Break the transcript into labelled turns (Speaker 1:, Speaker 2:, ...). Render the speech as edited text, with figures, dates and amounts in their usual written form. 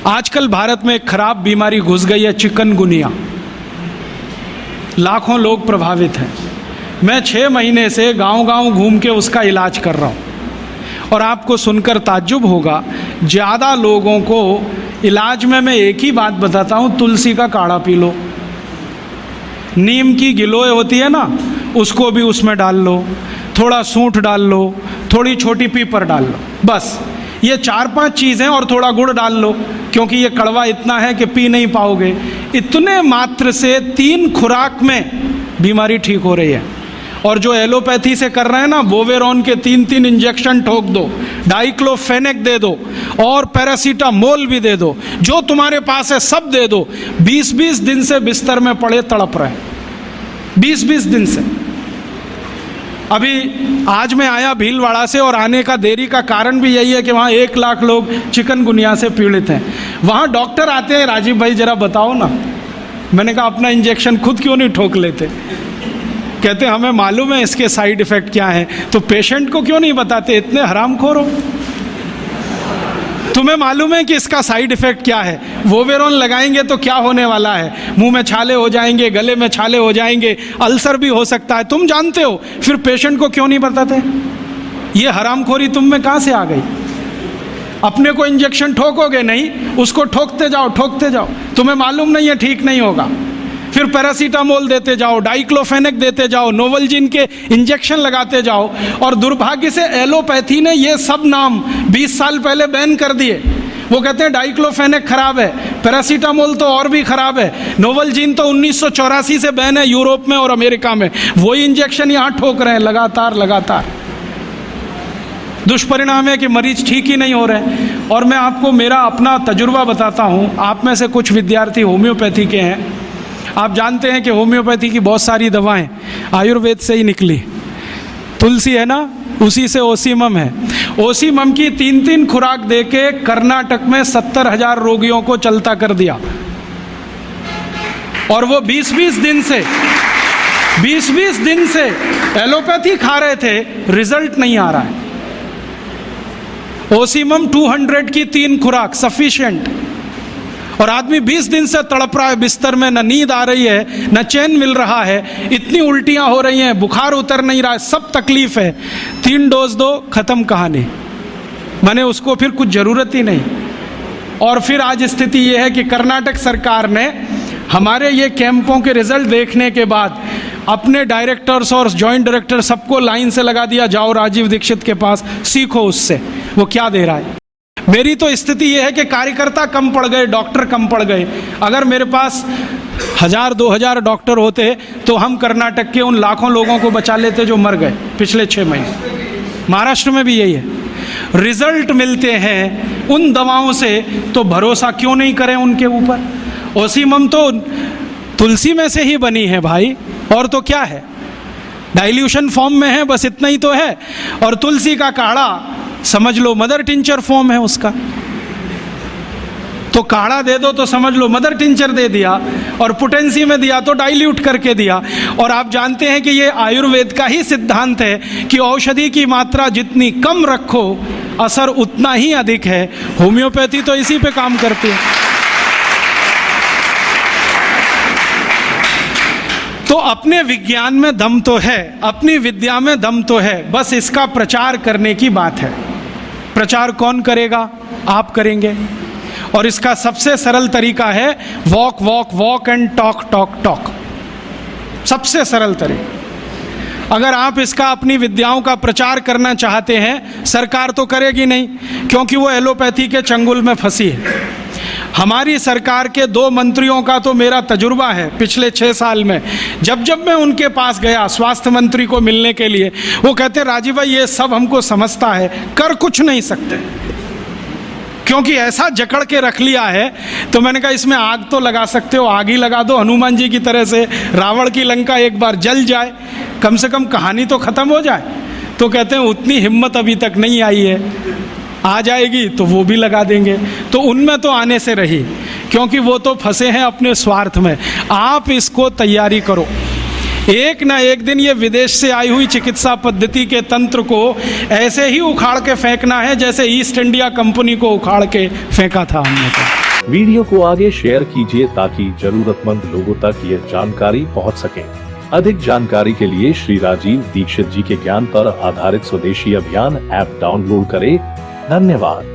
Speaker 1: आजकल भारत में एक खराब बीमारी घुस गई है, चिकनगुनिया। लाखों लोग प्रभावित हैं। मैं 6 महीने से गांव-गांव घूम के उसका इलाज कर रहा हूं और आपको सुनकर ताज्जुब होगा, ज़्यादा लोगों को इलाज में मैं एक ही बात बताता हूं, तुलसी का काढ़ा पी लो, नीम की गिलोय होती है ना, उसको भी उसमें डाल लो, थोड़ा सूंठ डाल लो, थोड़ी छोटी पीपर डाल लो, बस ये 4-5 चीज़ें, और थोड़ा गुड़ डाल लो क्योंकि ये कड़वा इतना है कि पी नहीं पाओगे। इतने मात्र से 3 खुराक में बीमारी ठीक हो रही है। और जो एलोपैथी से कर रहे हैं ना, बोवेरॉन के 3-3 इंजेक्शन ठोक दो, डाइक्लोफेनेक दे दो और पैरासीटामोल भी दे दो, जो तुम्हारे पास है सब दे दो। 20-20 दिन से बिस्तर में पड़े तड़प रहे हैं, 20-20 दिन से। अभी आज मैं आया भीलवाड़ा से, और आने का देरी का कारण भी यही है कि वहाँ 1 लाख लोग चिकनगुनिया से पीड़ित हैं। वहाँ डॉक्टर आते हैं, राजीव भाई जरा बताओ ना। मैंने कहा अपना इंजेक्शन खुद क्यों नहीं ठोक लेते? कहते हमें मालूम है इसके साइड इफ़ेक्ट क्या हैं, तो पेशेंट को क्यों नहीं बताते? इतने हरामखोर हो, तुम्हें मालूम है कि इसका साइड इफ़ेक्ट क्या है? वोवेरॉन लगाएंगे तो क्या होने वाला है? मुंह में छाले हो जाएंगे, गले में छाले हो जाएंगे, अल्सर भी हो सकता है, तुम जानते हो, फिर पेशेंट को क्यों नहीं बताते? ये हरामखोरी तुम में कहाँ से आ गई? अपने को इंजेक्शन ठोकोगे नहीं, उसको ठोकते जाओ, तुम्हें मालूम नहीं है ठीक नहीं होगा, फिर पैरासीटामोल देते जाओ, डाइक्लोफेनेक देते जाओ, नोवलजिन के इंजेक्शन लगाते जाओ। और दुर्भाग्य से एलोपैथी ने ये सब नाम 20 साल पहले बैन कर दिए। वो कहते हैं डाइक्लोफेनेक खराब है, पैरासीटामोल तो और भी खराब है, नोवलजिन तो 1984 से बैन है यूरोप में और अमेरिका में, वही इंजेक्शन यहाँ ठोक रहे हैं लगातार। दुष्परिणाम है कि मरीज ठीक ही नहीं हो रहे। और मैं आपको मेरा अपना तजुर्बा बताता हूँ। आप में से कुछ विद्यार्थी होम्योपैथी के हैं, आप जानते हैं कि होम्योपैथी की बहुत सारी दवाएं आयुर्वेद से ही निकली। तुलसी है ना, उसी से ओसीमम है। ओसीमम की 3-3 खुराक देके कर्नाटक में 70,000 रोगियों को चलता कर दिया, और वो 20-20 दिन से एलोपैथी खा रहे थे, रिजल्ट नहीं आ रहा है। ओसीमम 200 की 3 खुराक सफिशिएंट, और आदमी 20 दिन से तड़प रहा है बिस्तर में, न नींद आ रही है, न चैन मिल रहा है, इतनी उल्टियां हो रही हैं, बुखार उतर नहीं रहा है, सब तकलीफ है। 3 डोज दो, खत्म कहानी। माने उसको फिर कुछ ज़रूरत ही नहीं। और फिर आज स्थिति ये है कि कर्नाटक सरकार ने हमारे ये कैंपों के रिजल्ट देखने के बाद अपने डायरेक्टर्स और जॉइंट डायरेक्टर सबको लाइन से लगा दिया, जाओ राजीव दीक्षित के पास, सीखो उससे वो क्या दे रहा है। मेरी तो स्थिति यह है कि कार्यकर्ता कम पड़ गए, डॉक्टर कम पड़ गए। अगर मेरे पास 1000-2000 डॉक्टर होते तो हम कर्नाटक के उन लाखों लोगों को बचा लेते जो मर गए पिछले 6 महीने। महाराष्ट्र में भी यही है। रिजल्ट मिलते हैं उन दवाओं से, तो भरोसा क्यों नहीं करें उनके ऊपर? ओसीमम तो तुलसी में से ही बनी है भाई, और तो क्या है, डाइल्यूशन फॉर्म में है, बस इतना ही तो है। और तुलसी का काढ़ा समझ लो मदर टिंचर फॉर्म है उसका, तो काढ़ा दे दो तो समझ लो मदर टिंचर दे दिया, और पोटेंसी में दिया तो डाइल्यूट करके दिया। और आप जानते हैं कि ये आयुर्वेद का ही सिद्धांत है कि औषधि की मात्रा जितनी कम रखो, असर उतना ही अधिक है। होम्योपैथी तो इसी पे काम करती है। तो अपने विज्ञान में दम तो है, अपनी विद्या में दम तो है, बस इसका प्रचार करने की बात है। प्रचार कौन करेगा? आप करेंगे। और इसका सबसे सरल तरीका है वॉक एंड टॉक। सबसे सरल तरीका। अगर आप इसका अपनी विद्याओं का प्रचार करना चाहते हैं, सरकार तो करेगी नहीं क्योंकि वो एलोपैथी के चंगुल में फंसी है। हमारी सरकार के 2 मंत्रियों का तो मेरा तजुर्बा है पिछले 6 साल में। जब मैं उनके पास गया स्वास्थ्य मंत्री को मिलने के लिए, वो कहते राजीव भाई ये सब हमको समझता है, कर कुछ नहीं सकते क्योंकि ऐसा जकड़ के रख लिया है। तो मैंने कहा इसमें आग तो लगा सकते हो, आग ही लगा दो, हनुमान जी की तरह से रावण की लंका एक बार जल जाए, कम से कम कहानी तो ख़त्म हो जाए। तो कहते हैं उतनी हिम्मत अभी तक नहीं आई है, आ जाएगी तो वो भी लगा देंगे। तो उनमें तो आने से रही, क्योंकि वो तो फंसे हैं अपने स्वार्थ में। आप इसको तैयारी करो, एक ना एक दिन ये विदेश से आई हुई चिकित्सा पद्धति के तंत्र को ऐसे ही उखाड़ के फेंकना है जैसे ईस्ट इंडिया कंपनी को उखाड़ के फेंका था हमने।
Speaker 2: वीडियो को आगे शेयर कीजिए ताकि जरूरतमंद लोगों तक यह जानकारी पहुंच सके। अधिक जानकारी के लिए श्री राजीव दीक्षित जी के ज्ञान पर आधारित स्वदेशी अभियान ऐप डाउनलोड करें। धन्यवाद।